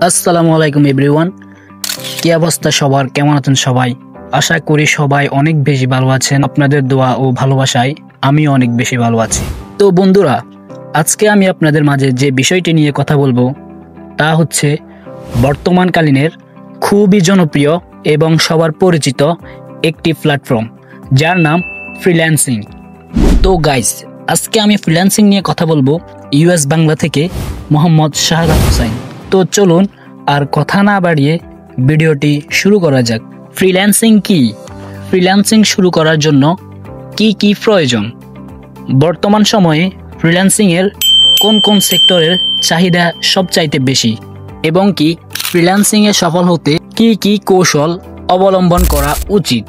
আসসালামু আলাইকুম এভরিওয়ান। কি অবস্থা সবার, কেমন আছেন সবাই? আশা করি সবাই অনেক বেশি ভালো আছেন। আপনাদের দোয়া ও ভালোবাসায় আমি অনেক বেশি ভালো আছি। তো বন্ধুরা, আজকে আমি আপনাদের মাঝে যে বিষয়টি নিয়ে কথা বলবো তা হচ্ছে বর্তমানকালীনের খুবই জনপ্রিয় এবং সবার পরিচিত একটি প্ল্যাটফর্ম, যার নাম ফ্রিল্যান্সিং। তো গাইস, আজকে আমি ফ্রিল্যান্সিং নিয়ে কথা বলবো ইউএস বাংলা থেকে মোহাম্মদ শাহাদাত হোসেন। তো চলুন আর কথা না বাড়িয়ে ভিডিওটি শুরু করা যাক। ফ্রিল্যান্সিং কি? ফ্রিল্যান্সিং শুরু করার জন্য কি কি প্রয়োজন? বর্তমান সময়ে ফ্রিল্যান্সিং এর কোন কোন সেক্টরের চাহিদা সবচাইতে বেশি এবং কি ফ্রিল্যান্সিং এ সফল হতে কি কি কৌশল অবলম্বন করা উচিত?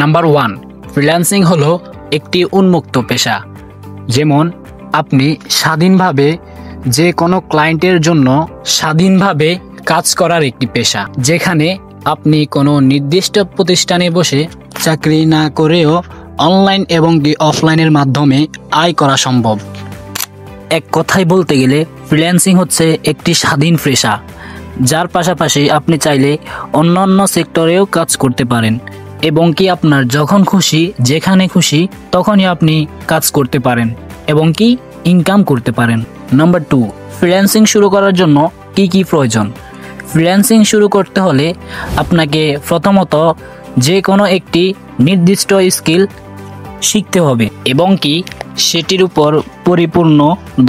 নাম্বার 1, ফ্রিল্যান্সিং হলো একটি উন্মুক্ত পেশা। যেমন আপনি স্বাধীনভাবে যে কোনো ক্লায়েন্টের জন্য স্বাধীনভাবে কাজ করার একটি পেশা, যেখানে আপনি কোনো নির্দিষ্ট প্রতিষ্ঠানে বসে চাকরি না করেও অনলাইন এবং অফলাইনের মাধ্যমে আয় করা সম্ভব। এক কথায় বলতে গেলে ফ্রিল্যান্সিং হচ্ছে একটি স্বাধীন পেশা, যার পাশাপাশি আপনি চাইলে অন্যান্য সেক্টরেও কাজ করতে পারেন এবং কি আপনার যখন খুশি যেখানে খুশি তখনই আপনি কাজ করতে পারেন এবং কি ইনকাম করতে পারেন। নাম্বার 2, ফ্রিল্যান্সিং শুরু করার জন্য কি কি প্রয়োজন? ফ্রিল্যান্সিং শুরু করতে হলে আপনাকে প্রথমত যে কোনো একটি নির্দিষ্ট স্কিল শিখতে হবে এবং কি সেটির উপর পরিপূর্ণ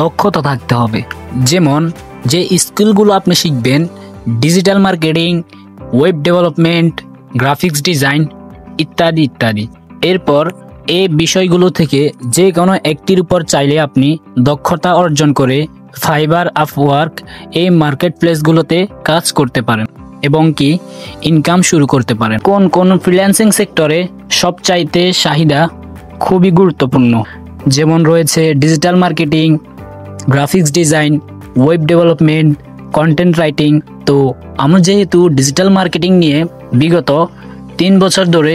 দক্ষতা থাকতে হবে। যেমন যে স্কিলগুলো আপনি শিখবেন, digital marketing, web development, graphics design ইত্যাদি ইত্যাদি। এরপর এই বিষয়গুলো থেকে যে কোনো একটির উপর চাইলে আপনি দক্ষতা অর্জন করে ফাইবার, আপওয়ার্ক এই মার্কেট প্লেসগুলোতে কাজ করতে পারেন এবং কি ইনকাম শুরু করতে পারেন। কোন কোন ফ্রিল্যান্সিং সেক্টরে সবচাইতে চাহিদা খুবই গুরুত্বপূর্ণ? যেমন রয়েছে digital marketing, graphics design, web development, content writing. তো আমি যেহেতু ডিজিটাল মার্কেটিং নিয়ে বিগত 3 বছর ধরে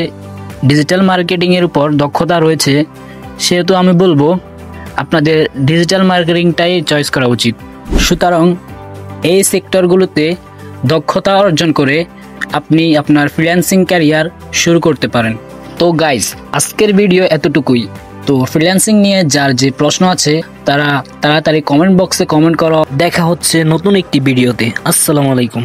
ডিজিটাল মার্কেটিংয়ের উপর দক্ষতা রয়েছে, সেহেতু আমি বলবো আপনাদের ডিজিটাল মার্কেটিংটাই চয়েস করা উচিত। সুতরাং এই সেক্টরগুলোতে দক্ষতা অর্জন করে আপনি আপনার ফ্রিল্যান্সিং ক্যারিয়ার শুরু করতে পারেন। তো গাইজ, আজকের ভিডিও এতটুকুই। তো ফ্রিল্যান্সিং নিয়ে যার যে প্রশ্ন আছে তারা তাড়াতাড়ি কমেন্ট বক্সে কমেন্ট করো। দেখা হচ্ছে নতুন একটি ভিডিওতে। আসসালামু আলাইকুম।